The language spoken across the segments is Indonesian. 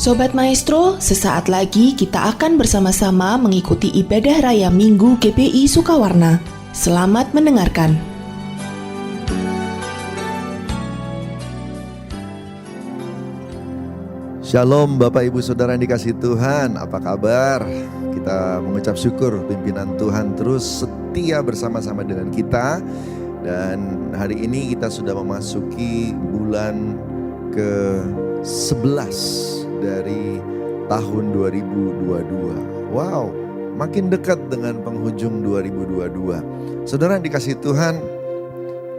Sobat Maestro, sesaat lagi kita akan bersama-sama mengikuti ibadah raya Minggu GBI Sukawarna. Selamat mendengarkan. Shalom Bapak Ibu Saudara yang dikasihi Tuhan, apa kabar? Kita mengucap syukur pimpinan Tuhan terus setia bersama-sama dengan kita. Dan hari ini kita sudah memasuki bulan ke-11 dari tahun 2022. Wow, makin dekat dengan penghujung 2022. Saudara yang dikasihi Tuhan,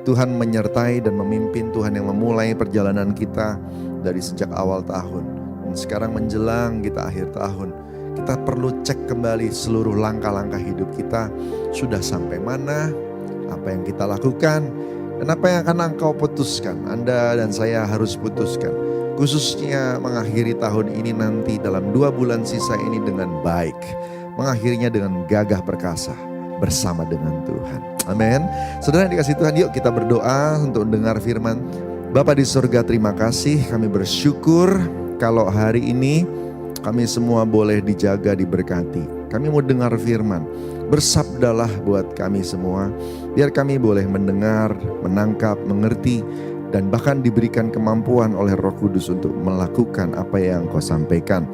Tuhan menyertai dan memimpin, Tuhan yang memulai perjalanan kita dari sejak awal tahun. Dan sekarang menjelang kita akhir tahun, kita perlu cek kembali seluruh langkah-langkah hidup kita. Sudah sampai mana, apa yang kita lakukan, dan apa yang akan engkau putuskan. Anda dan saya harus putuskan, khususnya mengakhiri tahun ini nanti dalam 2 bulan sisa ini dengan baik. Mengakhirinya dengan gagah perkasa bersama dengan Tuhan. Amin. Saudara yang dikasihi Tuhan, yuk kita berdoa untuk mendengar firman. Bapa di surga, terima kasih, kami bersyukur kalau hari ini kami semua boleh dijaga, diberkati. Kami mau dengar firman, bersabdalah buat kami semua, biar kami boleh mendengar, menangkap, mengerti, dan bahkan diberikan kemampuan oleh Roh Kudus untuk melakukan apa yang Kau sampaikan.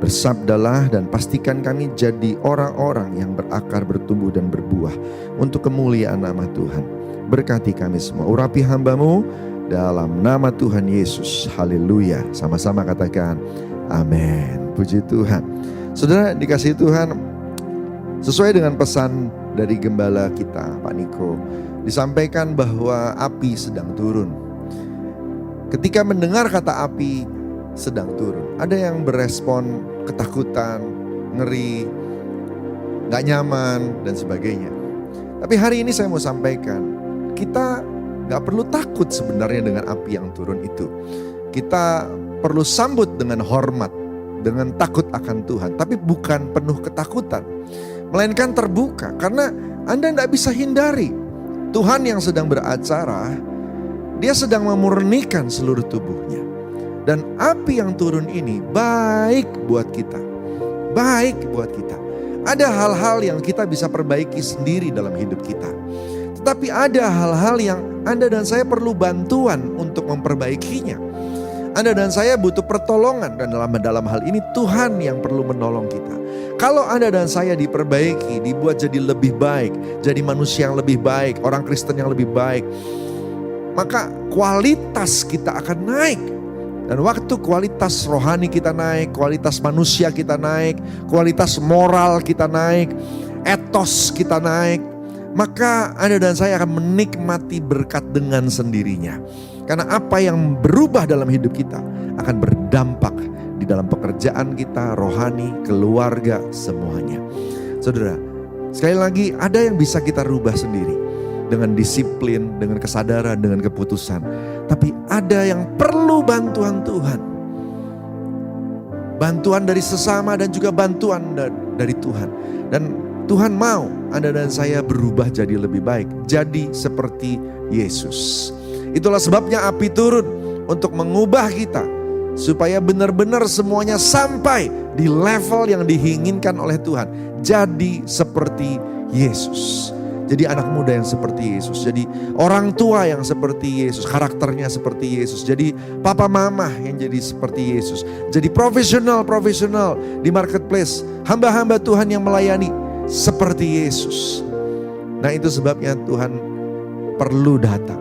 Bersabdalah dan pastikan kami jadi orang-orang yang berakar, bertumbuh dan berbuah untuk kemuliaan nama Tuhan. Berkati kami semua, urapi hamba-Mu dalam nama Tuhan Yesus. Haleluya. Sama-sama katakan amin. Puji Tuhan. Saudara dikasihi Tuhan, sesuai dengan pesan dari gembala kita Pak Niko, disampaikan bahwa api sedang turun. Ketika mendengar kata api sedang turun, ada yang berespon ketakutan, ngeri, gak nyaman dan sebagainya. Tapi hari ini saya mau sampaikan, kita gak perlu takut sebenarnya dengan api yang turun itu. Kita perlu sambut dengan hormat, dengan takut akan Tuhan. Tapi bukan penuh ketakutan, melainkan terbuka. Karena Anda tidak bisa hindari, Tuhan yang sedang beracara, Dia sedang memurnikan seluruh tubuhnya. Dan api yang turun ini baik buat kita. Baik buat kita. Ada hal-hal yang kita bisa perbaiki sendiri dalam hidup kita. Tetapi ada hal-hal yang Anda dan saya perlu bantuan untuk memperbaikinya. Anda dan saya butuh pertolongan, dan dalam hal ini Tuhan yang perlu menolong kita. Kalau Anda dan saya diperbaiki, dibuat jadi lebih baik, jadi manusia yang lebih baik, orang Kristen yang lebih baik, maka kualitas kita akan naik. Dan waktu kualitas rohani kita naik, kualitas manusia kita naik, kualitas moral kita naik, etos kita naik, maka Anda dan saya akan menikmati berkat dengan sendirinya. Karena apa yang berubah dalam hidup kita akan berdampak di dalam pekerjaan kita, rohani, keluarga, semuanya. Saudara, sekali lagi ada yang bisa kita rubah sendiri. Dengan disiplin, dengan kesadaran, dengan keputusan. Tapi ada yang perlu bantuan Tuhan. Bantuan dari sesama dan juga bantuan dari Tuhan. Dan Tuhan mau Anda dan saya berubah jadi lebih baik. Jadi seperti Yesus. Itulah sebabnya api turun untuk mengubah kita. Supaya benar-benar semuanya sampai di level yang diinginkan oleh Tuhan. Jadi seperti Yesus. Jadi anak muda yang seperti Yesus. Jadi orang tua yang seperti Yesus. Karakternya seperti Yesus. Jadi papa mama yang jadi seperti Yesus. Jadi profesional di marketplace. Hamba-hamba Tuhan yang melayani seperti Yesus. Nah itu sebabnya Tuhan perlu datang.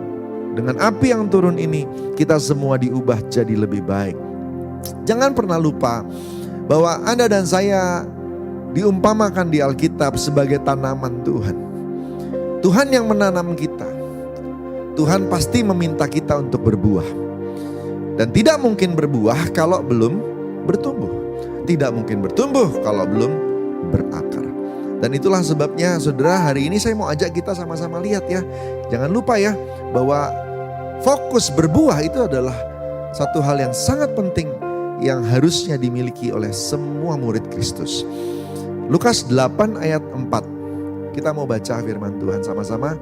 Dengan api yang turun ini kita semua diubah jadi lebih baik. Jangan pernah lupa bahwa Anda dan saya diumpamakan di Alkitab sebagai tanaman Tuhan. Tuhan yang menanam kita. Tuhan pasti meminta kita untuk berbuah. Dan tidak mungkin berbuah kalau belum bertumbuh. Tidak mungkin bertumbuh kalau belum berakar. Dan itulah sebabnya saudara, hari ini saya mau ajak kita sama-sama lihat ya. Jangan lupa ya bahwa fokus berbuah itu adalah satu hal yang sangat penting yang harusnya dimiliki oleh semua murid Kristus. Lukas 8 ayat 4. Kita mau baca firman Tuhan sama-sama.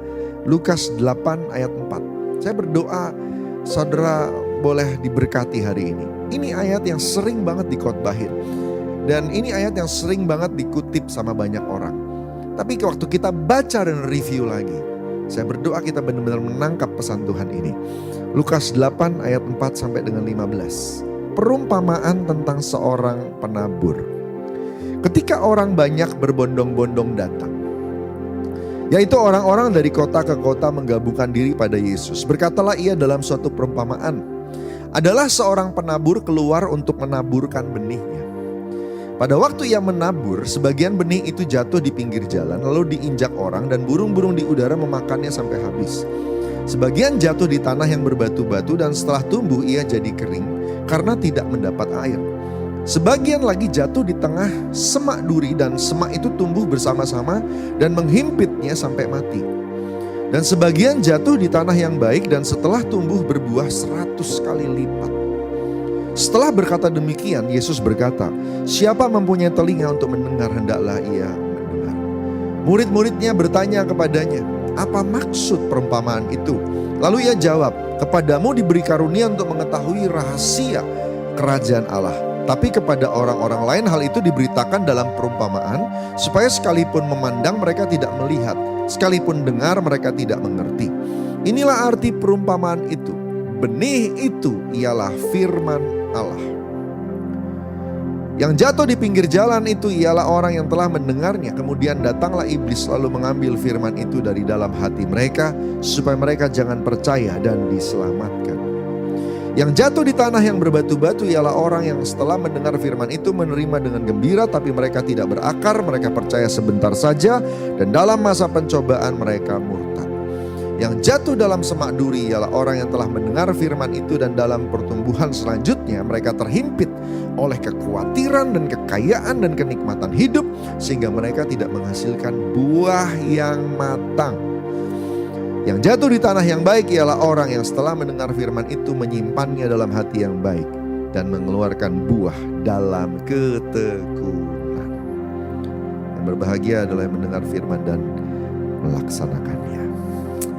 Lukas 8 ayat 4. Saya berdoa saudara boleh diberkati hari ini. Ini ayat yang sering banget dikhotbahin. Dan ini ayat yang sering banget dikutip sama banyak orang. Tapi waktu kita baca dan review lagi, saya berdoa kita benar-benar menangkap pesan Tuhan ini. Lukas 8 ayat 4 sampai dengan 15. Perumpamaan tentang seorang penabur. Ketika orang banyak berbondong-bondong datang, yaitu orang-orang dari kota ke kota menggabungkan diri pada Yesus, berkatalah ia dalam suatu perumpamaan. Adalah seorang penabur keluar untuk menaburkan benihnya. Pada waktu ia menabur, sebagian benih itu jatuh di pinggir jalan, lalu diinjak orang dan burung-burung di udara memakannya sampai habis. Sebagian jatuh di tanah yang berbatu-batu dan setelah tumbuh ia jadi kering karena tidak mendapat air. Sebagian lagi jatuh di tengah semak duri dan semak itu tumbuh bersama-sama dan menghimpitnya sampai mati. Dan sebagian jatuh di tanah yang baik dan setelah tumbuh berbuah 100 kali lipat. Setelah berkata demikian, Yesus berkata, siapa mempunyai telinga untuk mendengar, hendaklah ia mendengar. Murid-muridnya bertanya kepadanya, apa maksud perumpamaan itu? Lalu ia jawab, kepadamu diberi karunia untuk mengetahui rahasia kerajaan Allah. Tapi kepada orang-orang lain hal itu diberitakan dalam perumpamaan, supaya sekalipun memandang mereka tidak melihat, sekalipun dengar mereka tidak mengerti. Inilah arti perumpamaan itu. Benih itu ialah firman Allah. Yang jatuh di pinggir jalan itu ialah orang yang telah mendengarnya. Kemudian datanglah iblis lalu mengambil firman itu dari dalam hati mereka, supaya mereka jangan percaya dan diselamatkan. Yang jatuh di tanah yang berbatu-batu ialah orang yang setelah mendengar firman itu menerima dengan gembira, tapi mereka tidak berakar, mereka percaya sebentar saja, dan dalam masa pencobaan mereka murtad. Yang jatuh dalam semak duri ialah orang yang telah mendengar firman itu dan dalam pertumbuhan selanjutnya mereka terhimpit oleh kekhawatiran dan kekayaan dan kenikmatan hidup, sehingga mereka tidak menghasilkan buah yang matang. Yang jatuh di tanah yang baik ialah orang yang setelah mendengar firman itu menyimpannya dalam hati yang baik dan mengeluarkan buah dalam ketekunan. Yang berbahagia adalah yang mendengar firman dan melaksanakannya.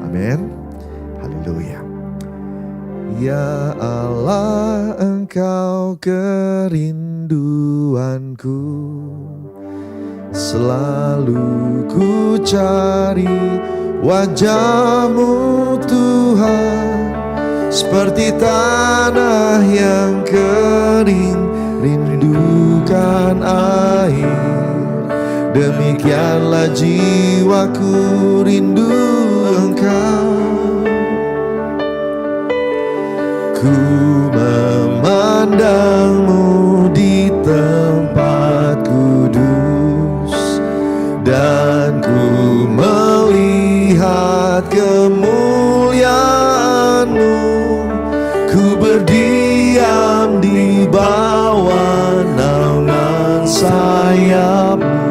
Amin. Haleluya. Ya Allah, Engkau kerinduanku, selalu ku cari wajah-Mu Tuhan, seperti tanah yang kering rindukan air. Demikianlah jiwaku rindu Engkau. Ku memandang-Mu di tempat kudus, dan ku melihat kemuliaan-Mu. Ku berdiam di bawah naungan sayap-Mu,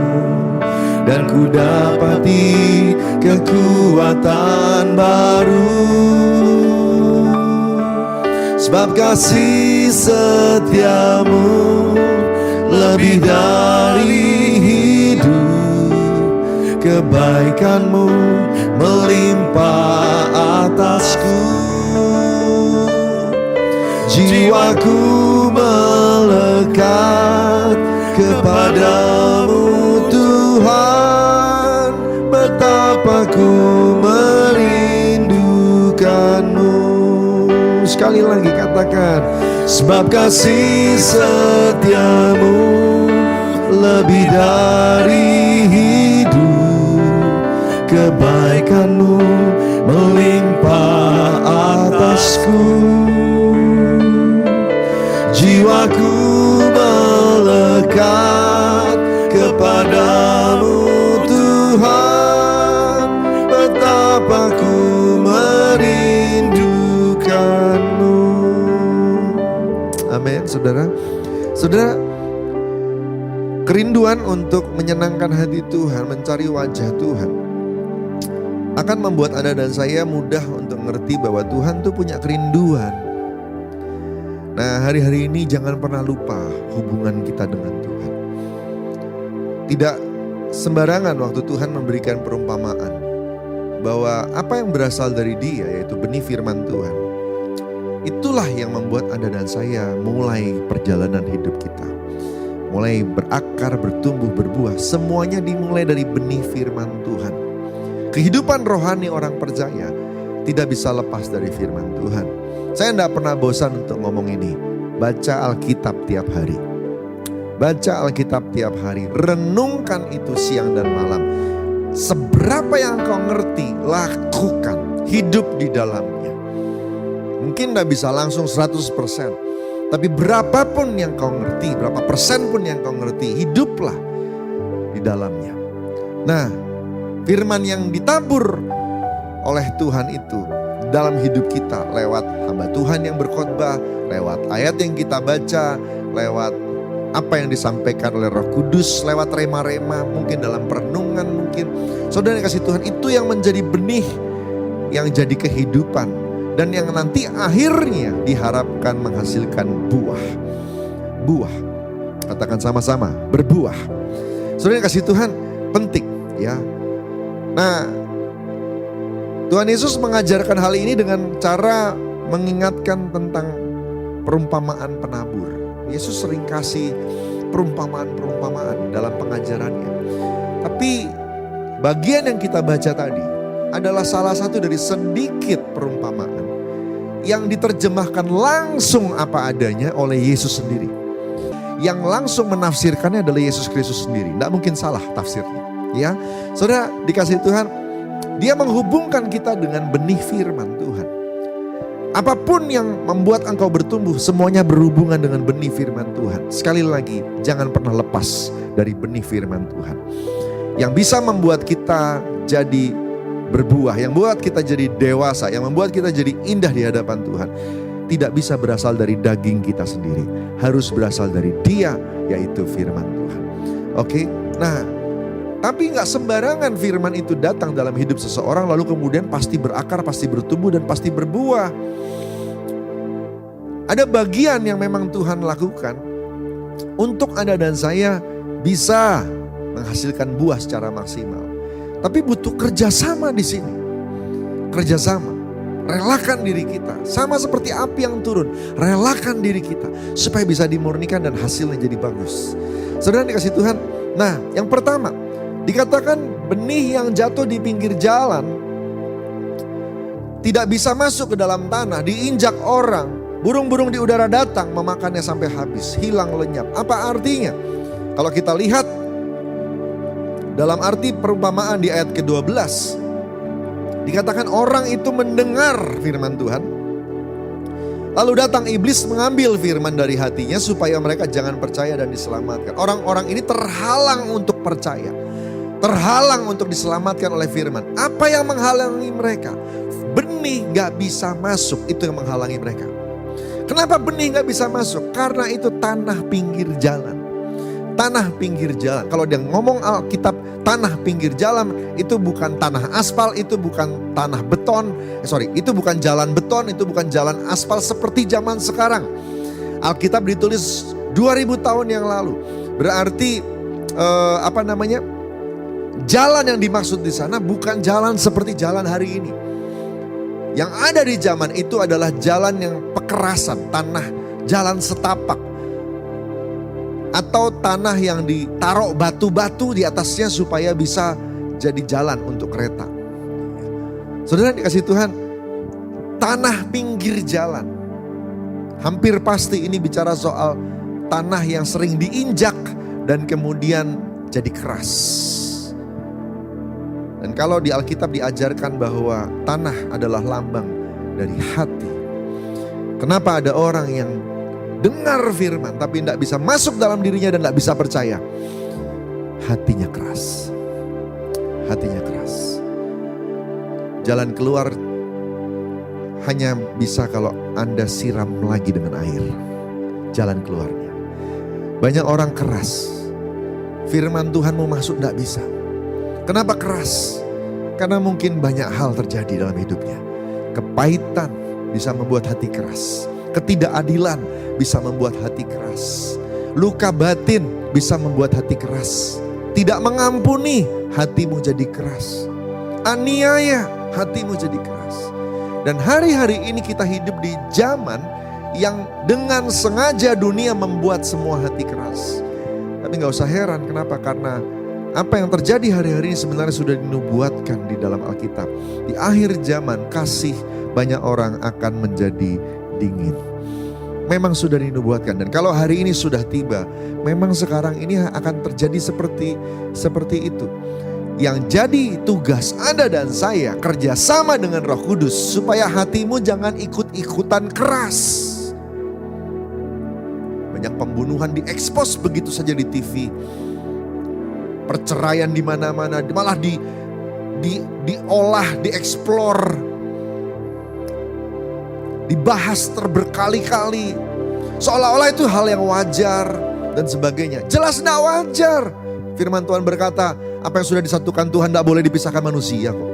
dan ku dapati kekuatan baru. Sebab kasih setia-Mu lebih dari hidup, kebaikan-Mu melimpah atasku. Jiwaku melekat kepadamu Tuhan, betapa ku merindukanmu. Sekali lagi katakan, sebab kasih setia-Mu lebih dari hidup, kebaikan-Mu melimpah atasku. Jiwaku melekat kepadamu Tuhan, betapa ku merindukanmu. Amin, saudara. Saudara, kerinduan untuk menyenangkan hati Tuhan, mencari wajah Tuhan, akan membuat Anda dan saya mudah untuk mengerti bahwa Tuhan tuh punya kerinduan. Nah, hari-hari ini jangan pernah lupa hubungan kita dengan Tuhan. Tidak sembarangan waktu Tuhan memberikan perumpamaan bahwa apa yang berasal dari Dia, yaitu benih firman Tuhan, Itulah yang membuat Anda dan saya mulai perjalanan hidup kita. Mulai berakar, bertumbuh, berbuah. Semuanya dimulai dari benih firman Tuhan. Kehidupan rohani orang percaya tidak bisa lepas dari firman Tuhan. Saya tidak pernah bosan untuk ngomong ini. Baca Alkitab tiap hari. Baca Alkitab tiap hari. Renungkan itu siang dan malam. Seberapa yang kau ngerti, lakukan. Hidup di dalamnya. Mungkin tidak bisa langsung 100%. Tapi berapapun yang kau ngerti, berapa persen pun yang kau ngerti, hiduplah di dalamnya. Nah, firman yang ditabur oleh Tuhan itu dalam hidup kita lewat hamba Tuhan yang berkhotbah, lewat ayat yang kita baca, lewat apa yang disampaikan oleh Roh Kudus, lewat rema-rema, mungkin dalam perenungan, mungkin saudara yang kasih Tuhan, itu yang menjadi benih yang jadi kehidupan. Dan yang nanti akhirnya diharapkan menghasilkan buah. Buah. Katakan sama-sama, berbuah. Saudara yang kasih Tuhan, penting ya. Nah, Tuhan Yesus mengajarkan hal ini dengan cara mengingatkan tentang perumpamaan penabur. Yesus sering kasih perumpamaan-perumpamaan dalam pengajarannya. Tapi bagian yang kita baca tadi adalah salah satu dari sedikit perumpamaan yang diterjemahkan langsung apa adanya oleh Yesus sendiri. Yang langsung menafsirkannya adalah Yesus Kristus sendiri. Tidak mungkin salah tafsirnya. Ya, saudara dikasih Tuhan, Dia menghubungkan kita dengan benih firman Tuhan. Apapun yang membuat engkau bertumbuh, semuanya berhubungan dengan benih firman Tuhan. Sekali lagi, jangan pernah lepas dari benih firman Tuhan. Yang bisa membuat kita jadi berbuah, yang membuat kita jadi dewasa, yang membuat kita jadi indah di hadapan Tuhan, tidak bisa berasal dari daging kita sendiri. Harus berasal dari Dia, yaitu firman Tuhan. Oke, nah tapi gak sembarangan firman itu datang dalam hidup seseorang lalu kemudian pasti berakar, pasti bertumbuh, dan pasti berbuah. Ada bagian yang memang Tuhan lakukan untuk Anda dan saya bisa menghasilkan buah secara maksimal. Tapi butuh kerjasama di sini. Kerjasama. Relakan diri kita. Sama seperti api yang turun. Relakan diri kita. Supaya bisa dimurnikan dan hasilnya jadi bagus. Saudara dikasih Tuhan. Nah, yang pertama. Dikatakan benih yang jatuh di pinggir jalan. Tidak bisa masuk ke dalam tanah. Diinjak orang. Burung-burung di udara datang memakannya sampai habis. Hilang lenyap. Apa artinya? Kalau kita lihat. Dalam arti perumpamaan di ayat ke-12. Dikatakan orang itu mendengar firman Tuhan. Lalu datang iblis mengambil firman dari hatinya supaya mereka jangan percaya dan diselamatkan. Orang-orang ini terhalang untuk percaya. Terhalang untuk diselamatkan oleh firman. Apa yang menghalangi mereka? Benih gak bisa masuk, itu yang menghalangi mereka. Kenapa benih gak bisa masuk? Karena itu tanah pinggir jalan. Tanah pinggir jalan. Kalau dia ngomong Alkitab tanah pinggir jalan, itu bukan tanah aspal, itu bukan tanah beton. Itu bukan jalan beton, itu bukan jalan aspal seperti zaman sekarang. Alkitab ditulis 2000 tahun yang lalu. Berarti jalan yang dimaksud di sana bukan jalan seperti jalan hari ini. Yang ada di zaman itu adalah jalan yang pekerasan, tanah jalan setapak. Atau tanah yang ditaruh batu-batu di atasnya supaya bisa jadi jalan untuk kereta. Saudara dikasih Tuhan, tanah pinggir jalan. Hampir pasti ini bicara soal tanah yang sering diinjak dan kemudian jadi keras. Dan kalau di Alkitab diajarkan bahwa tanah adalah lambang dari hati. Kenapa ada orang yang dengar firman tapi tidak bisa masuk dalam dirinya dan tidak bisa percaya? Hatinya keras. Hatinya keras. Jalan keluar hanya bisa kalau Anda siram lagi dengan air. Jalan keluarnya. Banyak orang keras. Firman Tuhan mau masuk tidak bisa. Kenapa keras? Karena mungkin banyak hal terjadi dalam hidupnya. Kepahitan bisa membuat hati keras. Ketidakadilan bisa membuat hati keras. Luka batin bisa membuat hati keras. Tidak mengampuni, hatimu jadi keras. Aniaya, hatimu jadi keras. Dan hari-hari ini kita hidup di zaman yang dengan sengaja dunia membuat semua hati keras. Tapi gak usah heran, kenapa? Karena apa yang terjadi hari-hari ini sebenarnya sudah dinubuatkan di dalam Alkitab. Di akhir zaman kasih banyak orang akan menjadi dingin. Memang sudah dinubuatkan, dan kalau hari ini sudah tiba, memang sekarang ini akan terjadi seperti itu. Yang jadi tugas Anda dan saya kerjasama dengan Roh Kudus supaya hatimu jangan ikut-ikutan keras. Banyak pembunuhan diekspos begitu saja di TV. Perceraian di mana-mana, malah diolah, dieksplor, dibahas berkali-kali. Seolah-olah itu hal yang wajar dan sebagainya. Jelas tidak wajar. Firman Tuhan berkata, apa yang sudah disatukan Tuhan tidak boleh dipisahkan manusia kok.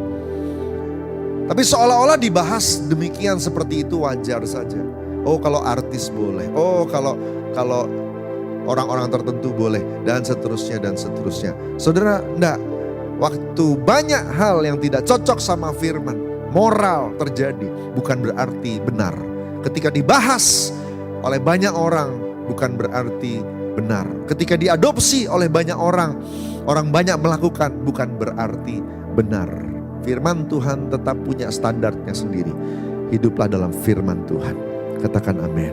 Tapi seolah-olah dibahas demikian seperti itu wajar saja. Oh kalau artis boleh, oh kalau orang-orang tertentu boleh, dan seterusnya dan seterusnya. Saudara, enggak. Waktu banyak hal yang tidak cocok sama firman, moral terjadi, bukan berarti benar. Ketika dibahas oleh banyak orang, bukan berarti benar. Ketika diadopsi oleh banyak orang banyak melakukan, bukan berarti benar. Firman Tuhan tetap punya standarnya sendiri. Hiduplah dalam firman Tuhan. Katakan amin.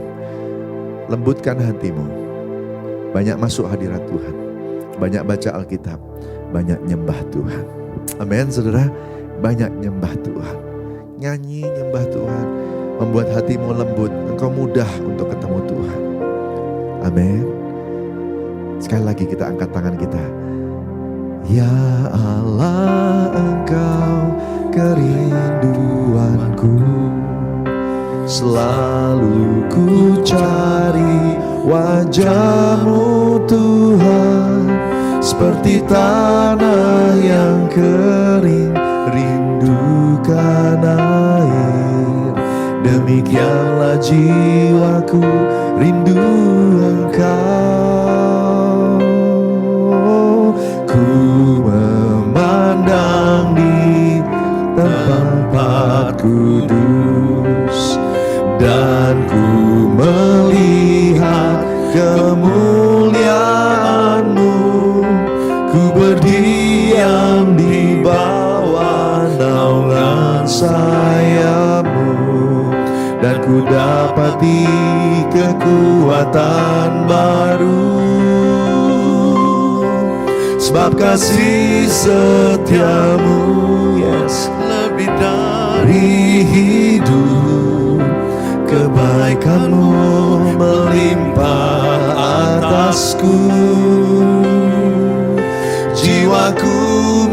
Lembutkan hatimu. Banyak masuk hadirat Tuhan. Banyak baca Alkitab. Banyak nyembah Tuhan. Amin saudara. Banyak nyembah Tuhan. Nyanyi nyembah Tuhan. Membuat hatimu lembut. Engkau mudah untuk ketemu Tuhan. Amin. Sekali lagi kita angkat tangan kita. Ya Allah, Engkau kerinduanku. Selalu ku cari wajah-Mu Tuhan, seperti tanah yang kering rindukan air. Demikianlah jiwaku rindu Engkau. Ku memandang di tempat kudus, dan ku melihat kemuliaan-Mu. Ku berdiam di bawah naungan sayap-Mu, dan ku dapati kekuatan baru. Sebab kasih setia-Mu, yes, lebih dari hidup. Kebaikan-Mu melimpah atasku. Jiwaku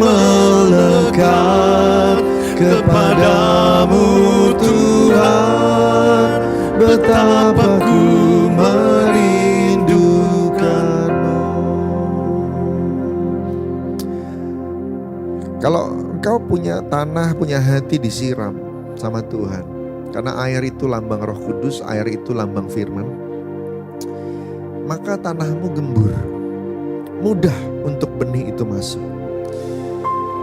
melekat kepadamu Tuhan, betapa ku merindukan-Mu. Kalau engkau punya tanah, punya hati disiram sama Tuhan, karena air itu lambang Roh Kudus, air itu lambang firman, maka tanahmu gembur, mudah untuk benih itu masuk.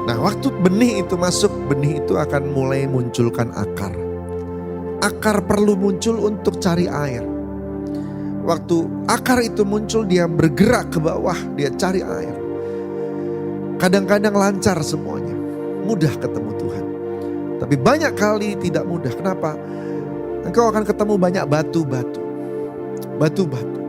Nah, waktu benih itu masuk, benih itu akan mulai munculkan akar. Akar perlu muncul untuk cari air. Waktu akar itu muncul, dia bergerak ke bawah, dia cari air. Kadang-kadang lancar semuanya, mudah ketemu Tuhan. Tapi banyak kali tidak mudah. Kenapa? Engkau akan ketemu banyak batu-batu. Batu-batu.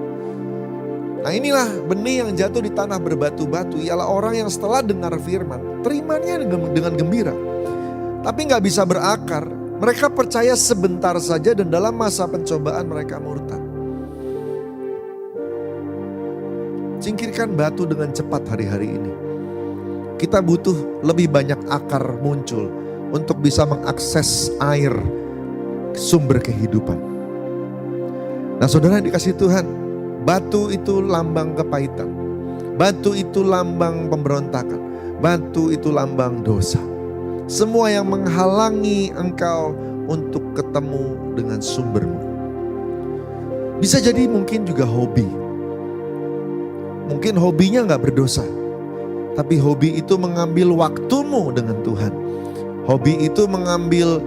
Nah inilah benih yang jatuh di tanah berbatu-batu. Ialah orang yang setelah dengar firman, terimanya dengan gembira. Tapi gak bisa berakar. Mereka percaya sebentar saja, dan dalam masa pencobaan mereka murtad. Singkirkan batu dengan cepat hari-hari ini. Kita butuh lebih banyak akar muncul untuk bisa mengakses air sumber kehidupan. Nah saudara yang dikasihi Tuhan, batu itu lambang kepahitan. Batu itu lambang pemberontakan. Batu itu lambang dosa. Semua yang menghalangi engkau untuk ketemu dengan sumbermu. Bisa jadi mungkin juga hobi. Mungkin hobinya gak berdosa. Tapi hobi itu mengambil waktumu dengan Tuhan. Hobi itu mengambil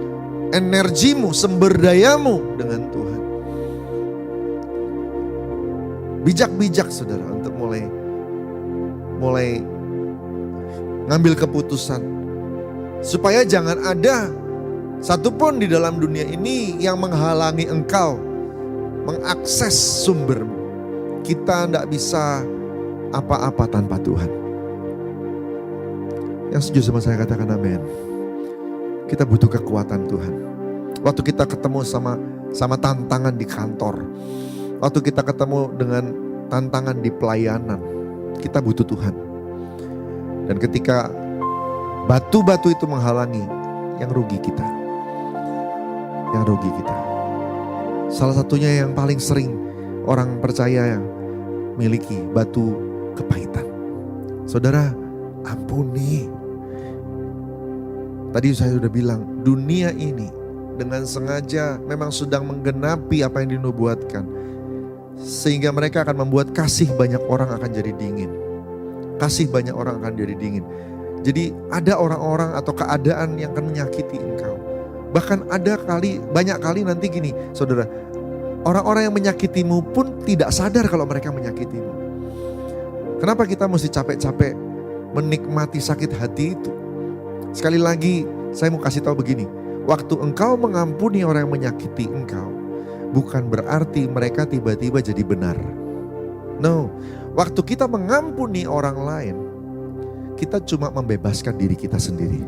energimu, sumber dayamu dengan Tuhan. Bijak-bijak saudara untuk mulai ngambil keputusan. Supaya jangan ada satupun di dalam dunia ini yang menghalangi engkau mengakses sumbermu. Kita tidak bisa apa-apa tanpa Tuhan. Yang setuju sama saya katakan amin. Kita butuh kekuatan Tuhan. Waktu kita ketemu sama tantangan di kantor. Waktu kita ketemu dengan tantangan di pelayanan. Kita butuh Tuhan. Dan ketika batu-batu itu menghalangi, yang rugi kita. Yang rugi kita. Salah satunya yang paling sering orang percaya yang miliki batu kepahitan. Saudara, ampuni. Tadi saya sudah bilang, dunia ini dengan sengaja memang sedang menggenapi apa yang dinubuatkan. Sehingga mereka akan membuat kasih banyak orang akan jadi dingin. Kasih banyak orang akan jadi dingin. Jadi ada orang-orang atau keadaan yang akan menyakiti engkau. Bahkan banyak kali nanti gini, saudara. Orang-orang yang menyakitimu pun tidak sadar kalau mereka menyakitimu. Kenapa kita mesti capek-capek menikmati sakit hati itu? Sekali lagi saya mau kasih tahu begini. Waktu engkau mengampuni orang yang menyakiti engkau, bukan berarti mereka tiba-tiba jadi benar. No, waktu kita mengampuni orang lain, kita cuma membebaskan diri kita sendiri.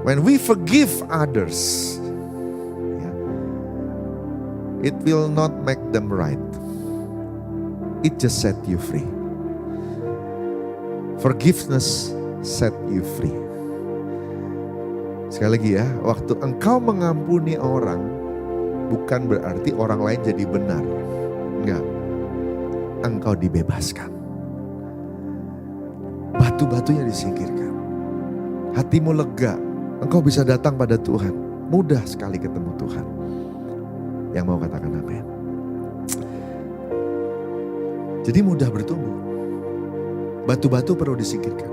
When we forgive others, it will not make them right. It just set you free. Forgiveness set you free. Sekali lagi ya, waktu engkau mengampuni orang, bukan berarti orang lain jadi benar. Enggak. Engkau dibebaskan. Batu-batunya disingkirkan. Hatimu lega. Engkau bisa datang pada Tuhan. Mudah sekali ketemu Tuhan. Yang mau katakan amin. Jadi mudah bertumbuh. Batu-batu perlu disingkirkan.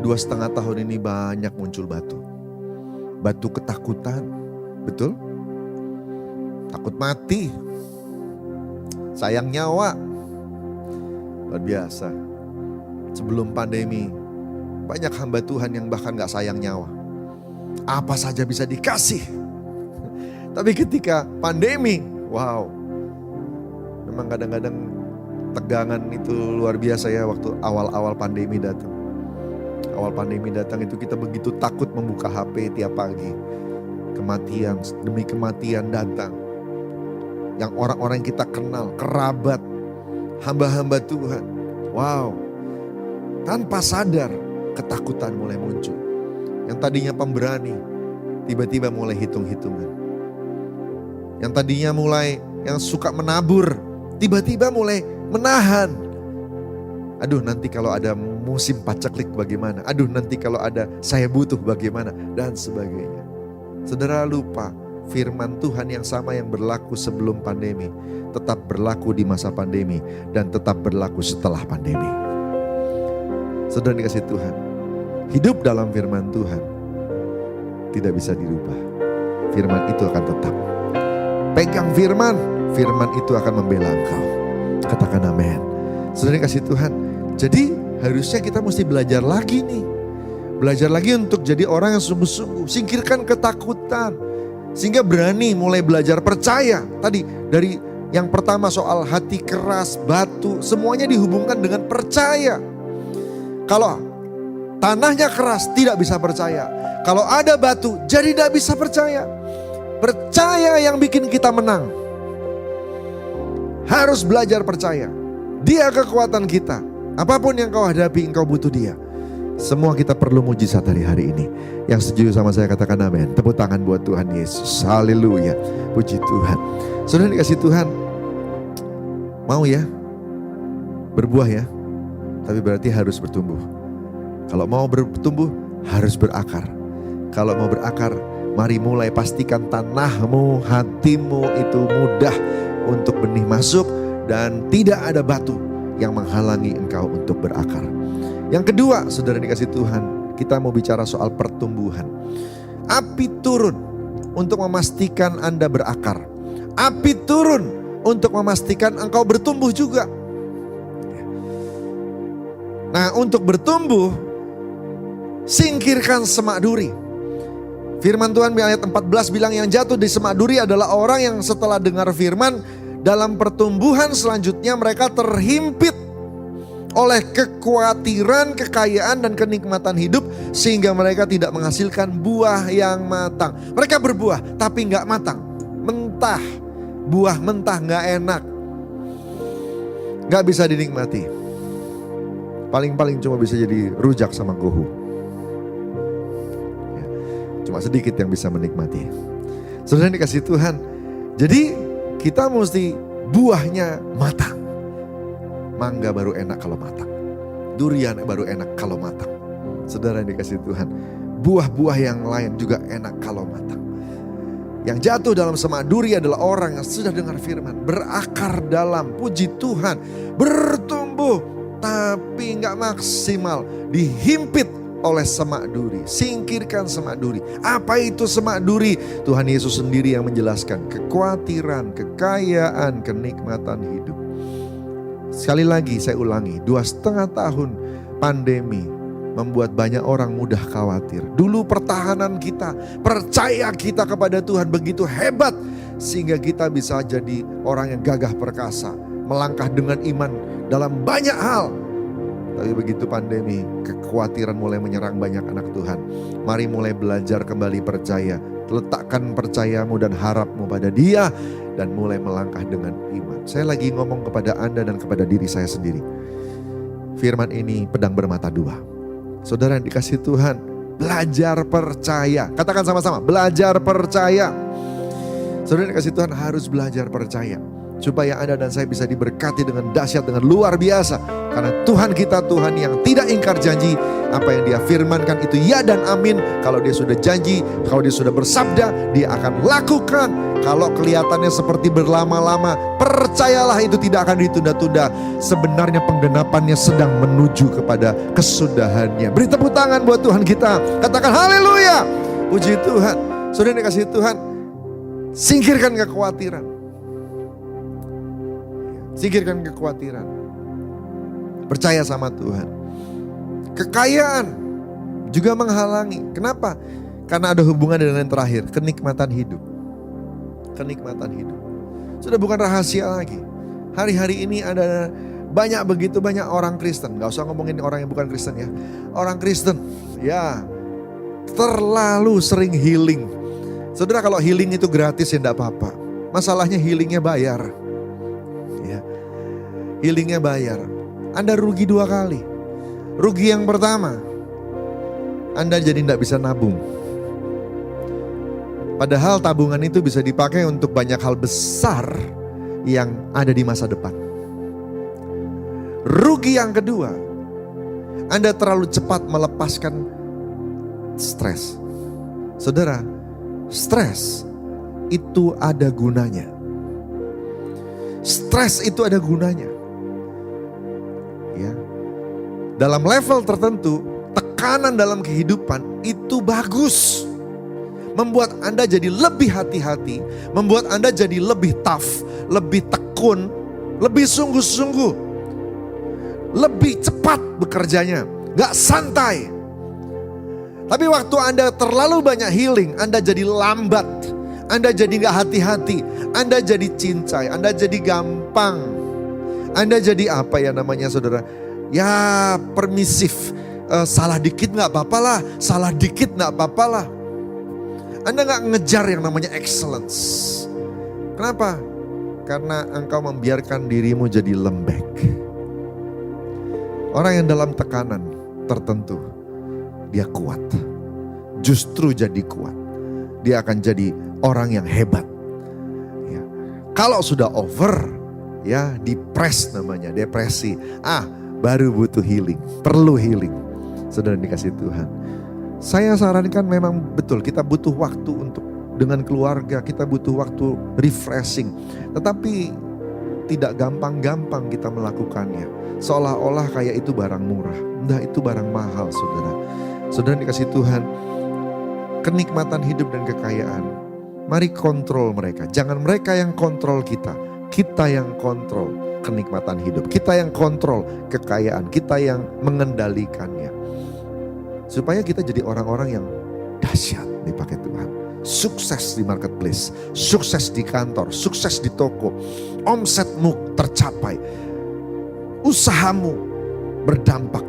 2,5 tahun ini banyak muncul batu. Batu ketakutan. Betul? Takut mati. Sayang nyawa. Luar biasa. Sebelum pandemi, banyak hamba Tuhan yang bahkan gak sayang nyawa. Apa saja bisa dikasih. Tapi ketika pandemi, wow. Memang kadang-kadang tegangan itu luar biasa ya waktu awal-awal pandemi datang. Awal pandemi datang itu kita begitu takut membuka HP tiap pagi. Kematian demi kematian datang. Yang orang-orang yang kita kenal, kerabat, hamba-hamba Tuhan. Wow. Tanpa sadar ketakutan mulai muncul. Yang tadinya pemberani, tiba-tiba mulai hitung-hitungan. Yang tadinya yang suka menabur, tiba-tiba mulai menahan. Aduh, nanti kalau ada musim paceklik bagaimana? Aduh, nanti kalau ada saya butuh bagaimana? Dan sebagainya. Saudara lupa, firman Tuhan yang sama yang berlaku sebelum pandemi tetap berlaku di masa pandemi dan tetap berlaku setelah pandemi. Saudara dikasih Tuhan, hidup dalam firman Tuhan tidak bisa dirubah. Firman itu akan tetap. Pegang firman, firman itu akan membela engkau. Katakan amin. Saudara dikasih Tuhan, jadi harusnya kita mesti belajar lagi nih. Belajar lagi untuk jadi orang yang sungguh-sungguh. Singkirkan ketakutan. Sehingga berani mulai belajar percaya. Tadi dari yang pertama soal hati keras, batu. Semuanya dihubungkan dengan percaya. Kalau tanahnya keras tidak bisa percaya. Kalau ada batu jadi tidak bisa percaya. Percaya yang bikin kita menang. Harus belajar percaya. Dia kekuatan kita. Apapun yang kau hadapi, engkau butuh dia. Semua kita perlu mujizat hari ini. Yang setuju sama saya katakan amin. Tepuk tangan buat Tuhan Yesus. Haleluya. Puji Tuhan. Saudara dikasih Tuhan. Mau ya? Berbuah ya? Tapi berarti harus bertumbuh. Kalau mau bertumbuh, harus berakar. Kalau mau berakar, mari mulai pastikan tanahmu, hatimu itu mudah untuk benih masuk. Dan tidak ada batu yang menghalangi engkau untuk berakar. Yang kedua, saudara dikasih Tuhan, kita mau bicara soal pertumbuhan. Api turun untuk memastikan Anda berakar. Api turun untuk memastikan engkau bertumbuh juga. Nah, untuk bertumbuh, singkirkan semak duri. Firman Tuhan di ayat 14 bilang yang jatuh di semak duri adalah orang yang setelah dengar firman, dalam pertumbuhan selanjutnya mereka terhimpit oleh kekhawatiran, kekayaan, dan kenikmatan hidup sehingga mereka tidak menghasilkan buah yang matang. Mereka berbuah tapi nggak matang, mentah, buah mentah nggak enak, nggak bisa dinikmati. Paling-paling cuma bisa jadi rujak sama gohu. Ya, cuma sedikit yang bisa menikmati. Saudara yang dikasih Tuhan, jadi kita mesti buahnya matang. Mangga baru enak kalau matang. Durian baru enak kalau matang. Saudara yang dikasih Tuhan, buah-buah yang lain juga enak kalau matang. Yang jatuh dalam semak duri adalah orang yang sudah dengar firman, berakar dalam, puji Tuhan, bertumbuh, tapi gak maksimal, dihimpit oleh semak duri. Singkirkan semak duri. Apa itu semak duri? Tuhan Yesus sendiri yang menjelaskan. Kekhawatiran, kekayaan, kenikmatan hidup. Sekali lagi saya ulangi, 2,5 tahun pandemi membuat banyak orang mudah khawatir. Dulu pertahanan kita, percaya kita kepada Tuhan begitu hebat sehingga kita bisa jadi orang yang gagah perkasa, melangkah dengan iman dalam banyak hal. Tapi begitu pandemi, kekhawatiran mulai menyerang banyak anak Tuhan. Mari mulai belajar kembali percaya. Letakkan percayamu dan harapmu pada Dia dan mulai melangkah dengan iman. Saya lagi ngomong kepada Anda dan kepada diri saya sendiri. Firman ini pedang bermata dua. Saudara yang dikasih Tuhan, belajar percaya. Katakan sama-sama, belajar percaya. Saudara yang dikasih Tuhan harus belajar percaya. Supaya Anda dan saya bisa diberkati dengan dahsyat, dengan luar biasa. Karena Tuhan kita Tuhan yang tidak ingkar janji. Apa yang Dia firmankan itu ya dan amin. Kalau Dia sudah janji, kalau Dia sudah bersabda, Dia akan lakukan. Kalau kelihatannya seperti berlama-lama, percayalah itu tidak akan ditunda-tunda. Sebenarnya penggenapannya sedang menuju kepada kesudahannya. Beri tepuk tangan buat Tuhan kita. Katakan haleluya. Puji Tuhan. Saudara yang dikasihi Tuhan, singkirkan kekhawatiran. Singkirkan kekhawatiran. Percaya sama Tuhan. Kekayaan juga menghalangi. Kenapa? Karena ada hubungan dengan yang terakhir, kenikmatan hidup. Kenikmatan hidup. Sudah bukan rahasia lagi. Hari-hari ini ada begitu banyak orang Kristen. Gak usah ngomongin orang yang bukan Kristen ya. Orang Kristen ya terlalu sering healing. Saudara, kalau healing itu gratis ya enggak apa-apa. Masalahnya healingnya bayar. Ya. Healingnya bayar. Anda rugi 2 kali. Rugi yang pertama, Anda jadi enggak bisa nabung. Padahal tabungan itu bisa dipakai untuk banyak hal besar yang ada di masa depan. Rugi yang kedua, Anda terlalu cepat melepaskan stres. Saudara, stres itu ada gunanya. Stres itu ada gunanya. Ya. Dalam level tertentu, tekanan dalam kehidupan itu bagus. Membuat Anda jadi lebih hati-hati, membuat Anda jadi lebih tough, lebih tekun, lebih sungguh-sungguh, lebih cepat bekerjanya, gak santai. Tapi waktu Anda terlalu banyak healing, Anda jadi lambat, Anda jadi gak hati-hati, Anda jadi cincai, Anda jadi gampang, Anda jadi apa ya namanya saudara? Ya permisif, salah dikit gak apa-apa lah, salah dikit gak apa-apa lah. Anda gak ngejar yang namanya excellence. Kenapa? Karena engkau membiarkan dirimu jadi lembek. Orang yang dalam tekanan tertentu, dia kuat. Justru jadi kuat. Dia akan jadi orang yang hebat. Ya. Kalau sudah over, ya depres namanya, depresi. Baru butuh healing, perlu healing. Saudara dikasih Tuhan. Saya sarankan memang betul kita butuh waktu untuk dengan keluarga, kita butuh waktu refreshing. Tetapi tidak gampang-gampang kita melakukannya. Seolah-olah kayak itu barang murah. Nah, itu barang mahal saudara. Saudara dikasih Tuhan, kenikmatan hidup dan kekayaan, mari kontrol mereka. Jangan mereka yang kontrol kita. Kita yang kontrol kenikmatan hidup. Kita yang kontrol kekayaan. Kita yang mengendalikannya. Supaya kita jadi orang-orang yang dahsyat dipakai Tuhan. Sukses di marketplace, sukses di kantor, sukses di toko. Omsetmu tercapai. Usahamu berdampak,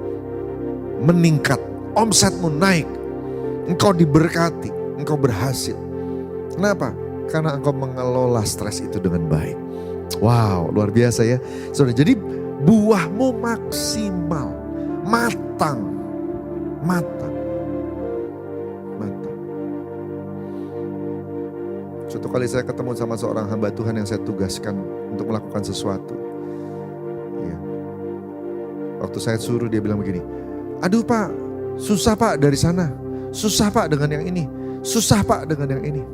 meningkat. Omsetmu naik. Engkau diberkati, engkau berhasil. Kenapa? Karena engkau mengelola stres itu dengan baik. Wow, luar biasa ya. Saudara, jadi buahmu maksimal, matang. Suatu kali saya ketemu sama seorang hamba Tuhan yang saya tugaskan untuk melakukan sesuatu. Ya. Waktu saya suruh dia bilang begini, aduh Pak, susah Pak dari sana, susah Pak dengan yang ini, susah Pak dengan yang ini.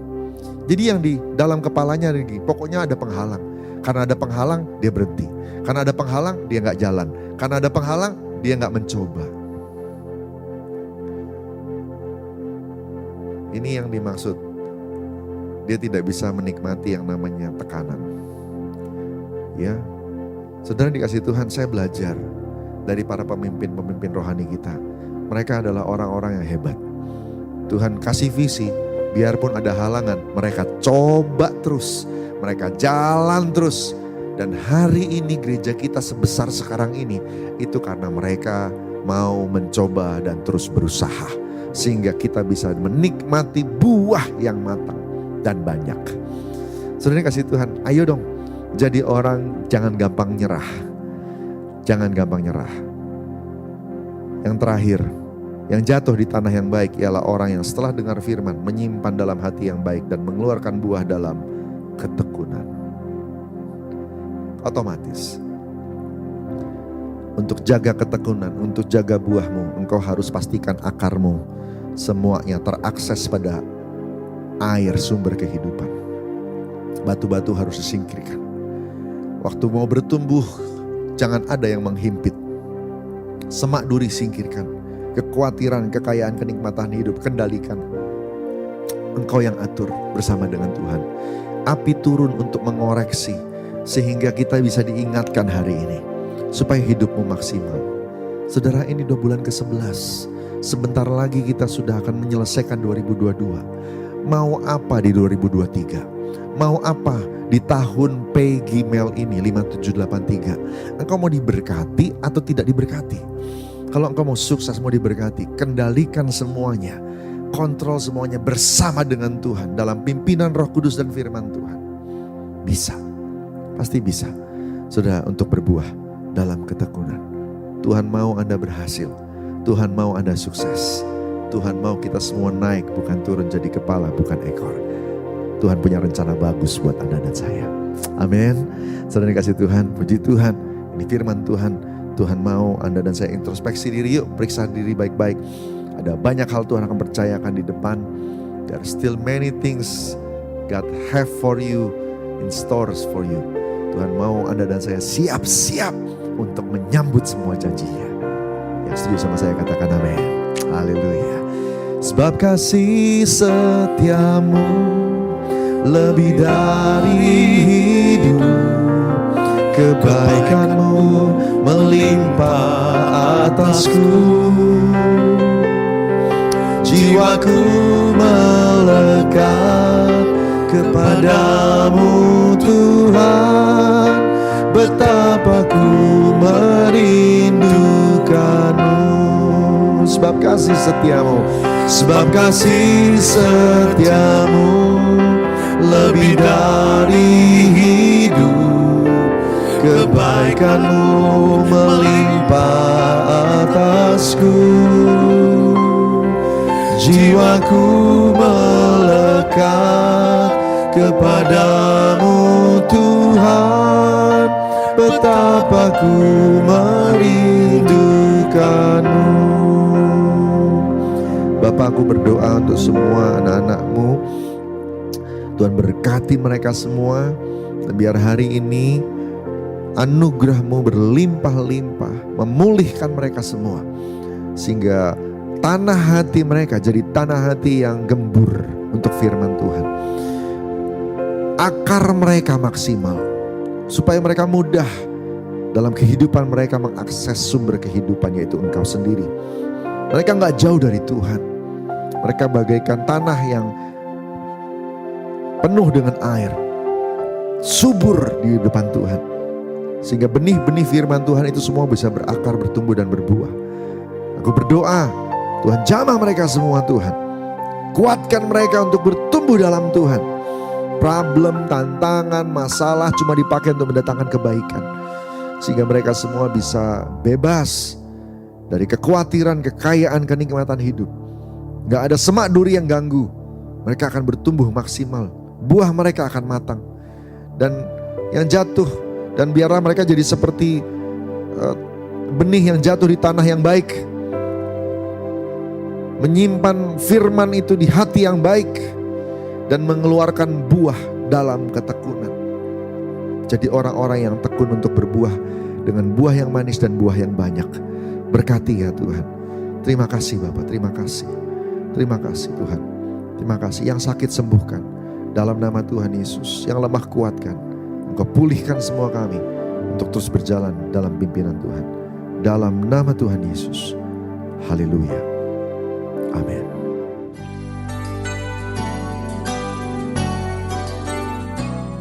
Jadi yang di dalam kepalanya begini, pokoknya ada penghalang. Karena ada penghalang dia berhenti, karena ada penghalang dia gak jalan, karena ada penghalang dia gak mencoba. Ini yang dimaksud, dia tidak bisa menikmati yang namanya tekanan. Ya, saudara dikasih Tuhan, saya belajar dari para pemimpin-pemimpin rohani kita. Mereka adalah orang-orang yang hebat. Tuhan kasih visi, biarpun ada halangan, mereka coba terus, mereka jalan terus. Dan hari ini gereja kita sebesar sekarang ini, itu karena mereka mau mencoba dan terus berusaha. Sehingga kita bisa menikmati buah yang matang dan banyak. Saudara kasih Tuhan, ayo dong jadi orang jangan gampang nyerah. Jangan gampang nyerah. Yang terakhir, yang jatuh di tanah yang baik ialah orang yang setelah dengar firman menyimpan dalam hati yang baik dan mengeluarkan buah dalam ketekunan. Otomatis untuk jaga ketekunan, untuk jaga buahmu, engkau harus pastikan akarmu semuanya terakses pada air sumber kehidupan. Batu-batu harus disingkirkan. Waktu mau bertumbuh, jangan ada yang menghimpit. Semak duri singkirkan. Kekhawatiran, kekayaan, kenikmatan hidup, kendalikan. Engkau yang atur bersama dengan Tuhan. Api turun untuk mengoreksi, sehingga kita bisa diingatkan hari ini. Supaya hidupmu maksimal. Saudara, ini 2 bulan ke-11. Sebentar lagi kita sudah akan menyelesaikan 2022. Mau apa di 2023? Mau apa di tahun Peggy Mel ini 5783? Engkau mau diberkati atau tidak diberkati? Kalau engkau mau sukses, mau diberkati, kendalikan semuanya. Kontrol semuanya bersama dengan Tuhan dalam pimpinan Roh Kudus dan firman Tuhan. Bisa. Pasti bisa. Saudara, untuk berbuah dalam ketekunan. Tuhan mau Anda berhasil. Tuhan mau Anda sukses. Tuhan mau kita semua naik, bukan turun jadi kepala, bukan ekor. Tuhan punya rencana bagus buat Anda dan saya. Amin. Saudara dikasih Tuhan, puji Tuhan. Ini firman Tuhan. Tuhan mau Anda dan saya introspeksi diri, yuk periksa diri baik-baik. Ada banyak hal Tuhan akan percayakan di depan. There are still many things God have for you, in stores for you. Tuhan mau Anda dan saya siap-siap untuk menyambut semua janjinya. Yang setuju sama saya katakan amin. Haleluya. Sebab kasih setiamu lebih dari hidup, kebaikanmu melimpah atasku. Jiwaku melekat kepadamu Tuhan, betapa ku merindukanmu. Sebab kasih setiamu, sebab kasih setiamu lebih dari hidup, kebaikanmu melimpah atasku. Jiwaku melekat kepadamu Tuhan, betapa ku merindukanmu. Bapa, aku berdoa untuk semua anak-anak-Mu. Tuhan berkati mereka semua. Dan biar hari ini anugerah-Mu berlimpah-limpah memulihkan mereka semua. Sehingga tanah hati mereka jadi tanah hati yang gembur untuk firman Tuhan. Akar mereka maksimal, supaya mereka mudah dalam kehidupan mereka mengakses sumber kehidupan, yaitu Engkau sendiri. Mereka gak jauh dari Tuhan. Mereka bagaikan tanah yang penuh dengan air, subur di depan Tuhan. Sehingga benih-benih firman Tuhan itu semua bisa berakar, bertumbuh dan berbuah. Aku berdoa, Tuhan jamah mereka semua Tuhan. Kuatkan mereka untuk bertumbuh dalam Tuhan. Problem, tantangan, masalah cuma dipakai untuk mendatangkan kebaikan. Sehingga mereka semua bisa bebas dari kekhawatiran, kekayaan, kenikmatan hidup. Gak ada semak duri yang ganggu. Mereka akan bertumbuh maksimal. Buah mereka akan matang. Dan yang jatuh, dan biarlah mereka jadi seperti benih yang jatuh di tanah yang baik. Menyimpan firman itu di hati yang baik. Dan mengeluarkan buah dalam ketekunan. Jadi orang-orang yang tekun untuk berbuah dengan buah yang manis dan buah yang banyak. Berkati ya Tuhan. Terima kasih Bapak, terima kasih. Terima kasih Tuhan. Terima kasih. Yang sakit sembuhkan dalam nama Tuhan Yesus. Yang lemah kuatkan. Engkau pulihkan semua kami untuk terus berjalan dalam pimpinan Tuhan. Dalam nama Tuhan Yesus. Haleluya. Amin.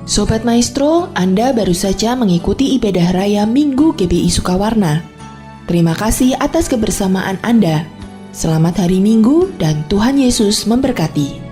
Sobat Maestro, Anda baru saja mengikuti ibadah raya Minggu GBI Sukawarna. Terima kasih atas kebersamaan Anda. Selamat hari Minggu dan Tuhan Yesus memberkati.